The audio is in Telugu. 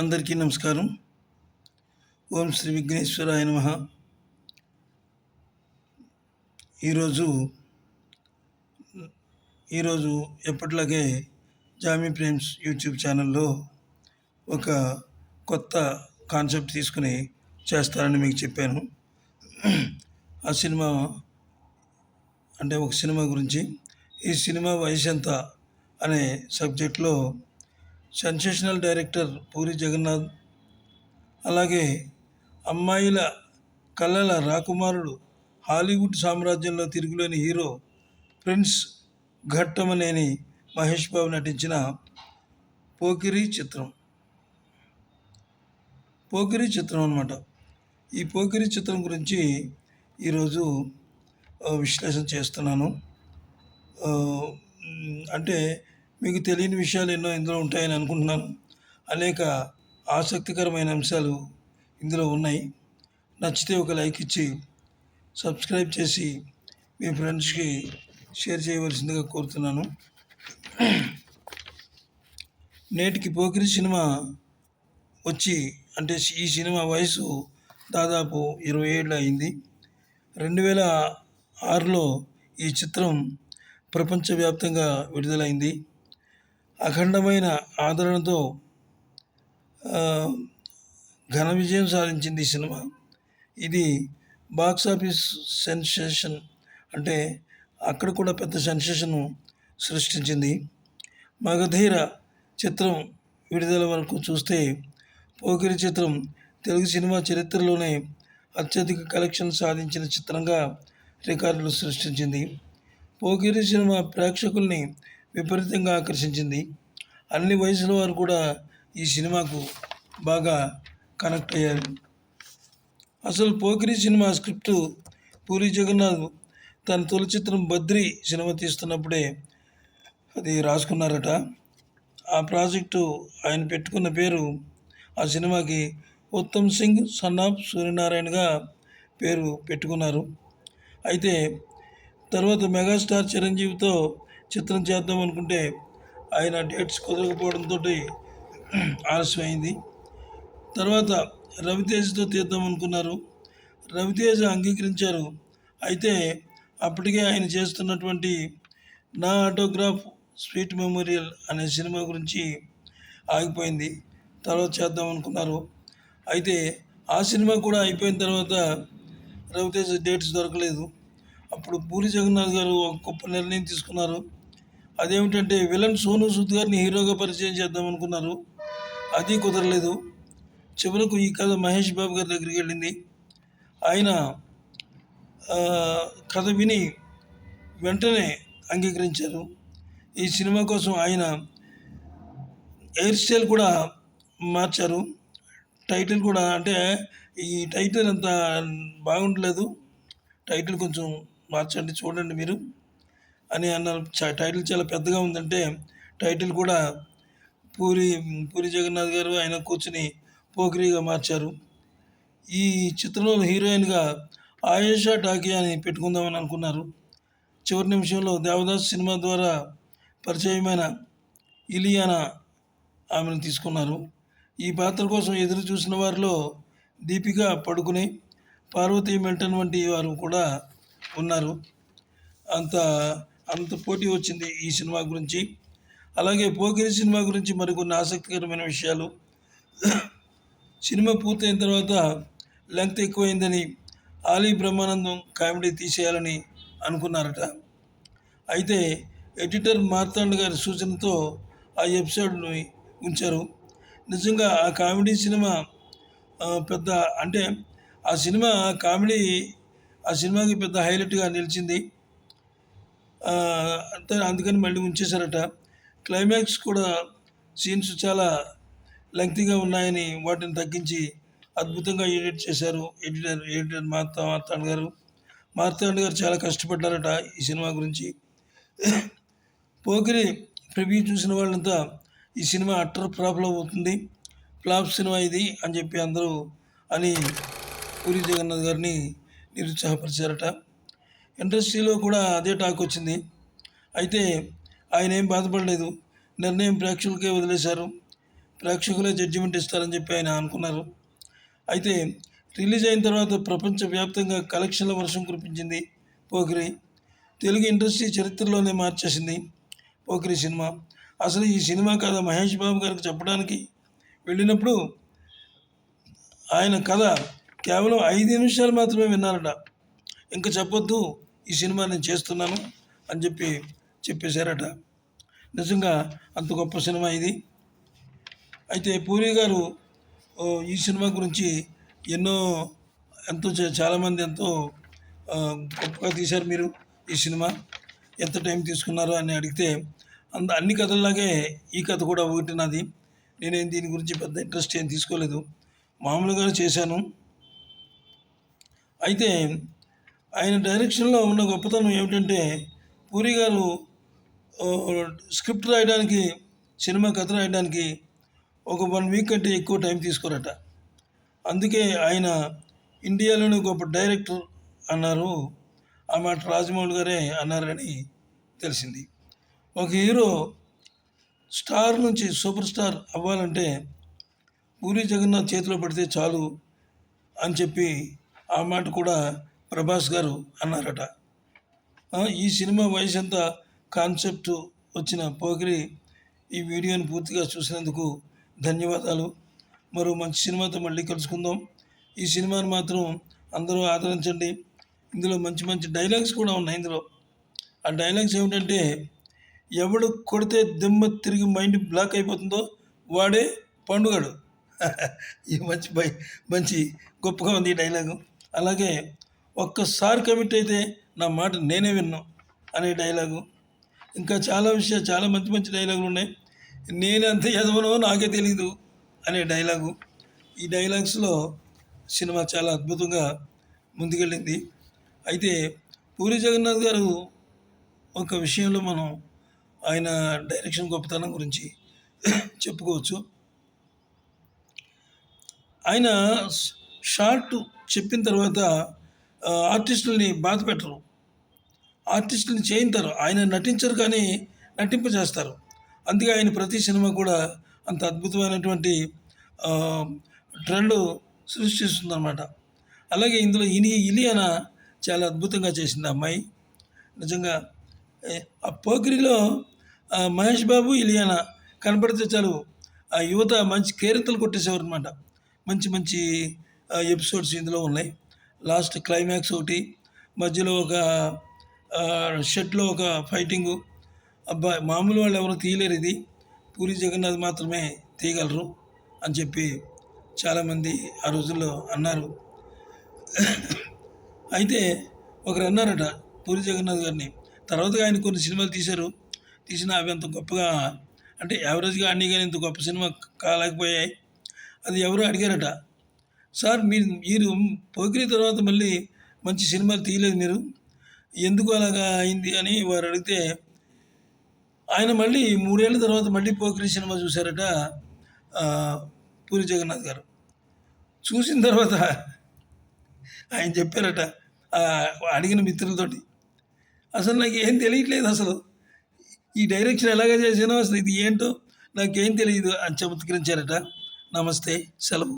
అందరికీ నమస్కారం. ఓం శ్రీ విఘ్నేశ్వరాయ నమః. ఈరోజు ఈరోజు ఎప్పటిలాగే జామీ ప్రేమ్స్ యూట్యూబ్ ఛానల్లో ఒక కొత్త కాన్సెప్ట్ తీసుకుని చేస్తానని మీకు చెప్పాను. ఆ సినిమా అంటే ఒక సినిమా గురించి, ఈ సినిమా వయసు ఎంత అనే సబ్జెక్ట్లో సెన్సేషనల్ డైరెక్టర్ పూరి జగన్నాథ్, అలాగే అమ్మాయిల కళ్ళల రాకుమారుడు, హాలీవుడ్ సామ్రాజ్యంలో తిరుగులేని హీరో ప్రిన్స్ ఘట్టమనేని మహేష్ బాబు నటించిన పోకిరి చిత్రం అన్నమాట. ఈ పోకిరి చిత్రం గురించి ఈరోజు విశ్లేషణ చేస్తున్నాను. అంటే మీకు తెలియని విషయాలు ఎన్నో ఇందులో ఉంటాయని అనుకుంటున్నాను. అనేక ఆసక్తికరమైన అంశాలు ఇందులో ఉన్నాయి. నచ్చితే ఒక లైక్ ఇచ్చి సబ్స్క్రైబ్ చేసి మీ ఫ్రెండ్స్కి షేర్ చేయవలసిందిగా కోరుతున్నాను. నేటికి పోకిరి సినిమా వచ్చి అంటే ఈ సినిమా వయసు దాదాపు 20 ఏళ్ళు అయింది. 2006లో ఈ చిత్రం ప్రపంచవ్యాప్తంగా విడుదలైంది. అఖండమైన ఆదరణతో ఘన విజయం సాధించింది ఈ సినిమా. ఇది బాక్సాఫీస్ సెన్సేషన్, అంటే అక్కడ కూడా పెద్ద సెన్సేషన్ సృష్టించింది. మగధీర చిత్రం విడుదల వరకు చూస్తే పోకిరి చిత్రం తెలుగు సినిమా చరిత్రలోనే అత్యధిక కలెక్షన్ సాధించిన చిత్రంగా రికార్డులు సృష్టించింది. పోకిరి సినిమా ప్రేక్షకుల్ని విపరీతంగా ఆకర్షించింది. అన్ని వయసుల వారు కూడా ఈ సినిమాకు బాగా కనెక్ట్ అయ్యారు. అసలు పోకిరి సినిమా స్క్రిప్టు పూరి జగన్నాథ్ తన తొలి చిత్రం బద్రి సినిమా తీస్తున్నప్పుడే అది రాసుకున్నారట. ఆ ప్రాజెక్టు ఆయన పెట్టుకున్న పేరు ఆ సినిమాకి ఉత్తమ్ సింగ్ సన్ ఆఫ్ సూర్యనారాయణగా పేరు పెట్టుకున్నారు. అయితే తర్వాత మెగాస్టార్ చిరంజీవితో చిత్రం చేద్దాం అనుకుంటే ఆయన డేట్స్ కుదరకపోవడంతో ఆలస్యమైంది. తర్వాత రవితేజతో తీద్దాం అనుకున్నారు. రవితేజ అంగీకరించారు. అయితే అప్పటికే ఆయన చేస్తున్నటువంటి నా ఆటోగ్రాఫ్ స్వీట్ మెమోరియల్ అనే సినిమా గురించి ఆగిపోయింది. తర్వాత చేద్దాం అనుకున్నారు. అయితే ఆ సినిమా కూడా అయిపోయిన తర్వాత రవితేజ డేట్స్ దొరకలేదు. అప్పుడు పూరి జగన్నాథ్ గారు ఒక గొప్ప నిర్ణయం తీసుకున్నారు. అదేమిటంటే విలన్ సోను సూద్ గారిని హీరోగా పరిచయం చేద్దాం అనుకున్నారు. అది కుదరలేదు. చివరకు ఈ కథ మహేష్ బాబు గారి దగ్గరికి వెళ్ళింది. ఆయన కథ విని వెంటనే అంగీకరించారు. ఈ సినిమా కోసం ఆయన హెయిర్ స్టైల్ కూడా మార్చారు. టైటిల్ కూడా, అంటే ఈ టైటిల్ అంత బాగుండలేదు, టైటిల్ కొంచెం మార్చండి చూడండి మీరు అని అన్నారు. టైటిల్ చాలా పెద్దగా ఉందంటే టైటిల్ కూడా పూరి జగన్నాథ్ గారు ఆయన కూర్చుని పోకిరిగా మార్చారు. ఈ చిత్రంలో హీరోయిన్గా ఆయేషా టాకియా అని పెట్టుకుందామని అనుకున్నారు. చివరి నిమిషంలో దేవదాస్ సినిమా ద్వారా పరిచయమైన ఇలియానా ఆమెను తీసుకున్నారు. ఈ పాత్ర కోసం ఎదురు చూసిన వారిలో దీపికా పడుకునే, పార్వతీ మెంటన్ వంటి వారు కూడా ఉన్నారు. అంత పోటీ వచ్చింది ఈ సినిమా గురించి. అలాగే పోకిరి సినిమా గురించి మరికొన్ని ఆసక్తికరమైన విషయాలు. సినిమా పూర్తయిన తర్వాత లెంగ్త్ ఎక్కువైందని ఆలీ బ్రహ్మానందం కామెడీ తీసేయాలని అనుకున్నారట. అయితే ఎడిటర్ మార్తాండ్ గారి సూచనతో ఆ ఎపిసోడ్ని ఉంచారు. నిజంగా ఆ కామెడీ సినిమా పెద్ద, అంటే ఆ సినిమాకి పెద్ద హైలైట్గా నిలిచింది. అందుకని మళ్ళీ ఉంచేశారట. క్లైమాక్స్ కూడా సీన్స్ చాలా లెంగ్తీగా ఉన్నాయని వాటిని తగ్గించి అద్భుతంగా ఎడిట్ చేశారు ఎడిటర్ మార్తాండ్ గారు చాలా కష్టపడ్డారట ఈ సినిమా గురించి. పోకిరి ప్రివ్యూ చూసిన వాళ్ళంతా ఈ సినిమా అట్టర్ ఫ్లాప్ అవుతుంది, ఫ్లాప్ సినిమా ఇది అని చెప్పి అందరూ అని పూరి జగన్నాథ్ గారిని నిరుత్సాహపరిచారట. ఇండస్ట్రీలో కూడా అదే టాక్ వచ్చింది. అయితే ఆయన ఏం బాధపడలేదు, నిర్ణయం ప్రేక్షకులకే వదిలేశారు. ప్రేక్షకులే జడ్జిమెంట్ ఇస్తారని చెప్పి ఆయన అనుకున్నారు. అయితే రిలీజ్ అయిన తర్వాత ప్రపంచవ్యాప్తంగా కలెక్షన్ల వర్షం కురిపించింది పోకిరి. తెలుగు ఇండస్ట్రీ చరిత్రలోనే మార్చేసింది పోకిరి సినిమా. అసలు ఈ సినిమా కథ మహేష్ బాబు గారికి చెప్పడానికి వెళ్ళినప్పుడు ఆయన కథ కేవలం 5 నిమిషాలు మాత్రమే విన్నారట. ఇంకా చెప్పొద్దు, ఈ సినిమా నేను చేస్తున్నాను అని చెప్పేశారట. నిజంగా అంత గొప్ప సినిమా ఇది. అయితే పూరి గారు ఈ సినిమా గురించి చాలామంది ఎంతో గొప్పగా తీశారు మీరు ఈ సినిమా, ఎంత టైం తీసుకున్నారో అని అడిగితే అన్ని కథల్లాగే ఈ కథ కూడా ఒకటి నాది. నేనేం దీని గురించి పెద్ద ఇంట్రెస్ట్ ఏం తీసుకోలేదు, మామూలుగా చేశాను. అయితే ఆయన డైరెక్షన్లో ఉన్న గొప్పతనం ఏమిటంటే పూరి గారు స్క్రిప్ట్ రాయడానికి, సినిమా కథ రాయడానికి ఒక 1 వీక్ కంటే ఎక్కువ టైం తీసుకోరట. అందుకే ఆయన ఇండియాలోనే గొప్ప డైరెక్టర్ అన్నారు. ఆ మాట రాజమౌళి గారే అన్నారని తెలిసింది. ఒక హీరో స్టార్ నుంచి సూపర్ స్టార్ అవ్వాలంటే పూరి జగన్నాథ్ చేతిలో పడితే చాలు అని చెప్పి ఆ మాట కూడా ప్రభాస్ గారు అన్నారట. ఈ సినిమా వయసు ఎంత కాన్సెప్ట్ వచ్చిన పోకిరి ఈ వీడియోని పూర్తిగా చూసినందుకు ధన్యవాదాలు. మరో మంచి సినిమాతో మళ్ళీ కలుసుకుందాం. ఈ సినిమాని మాత్రం అందరూ ఆదరించండి. ఇందులో మంచి మంచి డైలాగ్స్ కూడా ఉన్నాయి. ఇందులో ఆ డైలాగ్స్ ఏమిటంటే, ఎవడు కొడితే దిమ్మ తిరిగి మైండ్ బ్లాక్ అయిపోతుందో వాడే పండుగడు. ఈ మంచి గొప్పగా ఉంది ఈ డైలాగు. అలాగే ఒక్కసారి కమిట్ అయితే నా మాట నేనే విన్నాను అనే డైలాగు. ఇంకా చాలా మంచి మంచి డైలాగులు ఉన్నాయి. నేనెంత ఎదవనో నాకే తెలీదు అనే డైలాగు. ఈ డైలాగ్స్లో సినిమా చాలా అద్భుతంగా ముందుకెళ్ళింది. అయితే పూరి జగన్నాథ్ గారు ఒక విషయంలో మనం ఆయన డైరెక్షన్ గొప్పతనం గురించి చెప్పుకోవచ్చు. ఆయన షార్ట్ చెప్పిన తర్వాత ఆర్టిస్టులని బాధ పెట్టరు, ఆర్టిస్టులని చేయించారు. ఆయన నటించరు కానీ నటింపజేస్తారు. అందుకే ఆయన ప్రతి సినిమా కూడా అంత అద్భుతమైనటువంటి ట్రెండ్ సృష్టిస్తుందన్నమాట. అలాగే ఇందులో ఇలియానా చాలా అద్భుతంగా చేసింది అమ్మాయి. నిజంగా ఆ పోకిరిలో మహేష్ బాబు, ఇలియానా కనపడితే చాలు ఆ యువత మంచి కేరింతలు కొట్టేసేవారు అనమాట. మంచి ఎపిసోడ్స్ ఇందులో ఉన్నాయి. లాస్ట్ క్లైమాక్స్ ఒకటి, మధ్యలో ఒక షెట్లో ఒక ఫైటింగు. మామూలు వాళ్ళు ఎవరు తీయలేరు, ఇది పూరి జగన్నాథ్ మాత్రమే తీయగలరు అని చెప్పి చాలామంది ఆ రోజుల్లో అన్నారు. అయితే ఒకరు అన్నారట పూరి జగన్నాథ్ గారిని. తర్వాత ఆయన కొన్ని సినిమాలు తీసినా అవి అంత గొప్పగా, అంటే యావరేజ్గా అన్నీ కానీ ఇంత గొప్ప సినిమా కాలేకపోయాయి. అది ఎవరో అడిగారట, సార్ మీరు పోకిరి తర్వాత మళ్ళీ మంచి సినిమాలు తీయలేదు, మీరు ఎందుకు అలాగా అయింది అని వారు అడిగితే, ఆయన మళ్ళీ 3 ఏళ్ళ తర్వాత మళ్ళీ పోకిరి సినిమా చూశారట పూరి జగన్నాథ్ గారు. చూసిన తర్వాత ఆయన చెప్పారట అడిగిన మిత్రులతోటి, అసలు నాకు ఏం తెలియట్లేదు, అసలు ఈ డైరెక్షన్ ఎలాగ చేసానో అసలు ఇది ఏంటో నాకేం తెలియదు అని చమత్కరించారట. నమస్తే, సెలవు.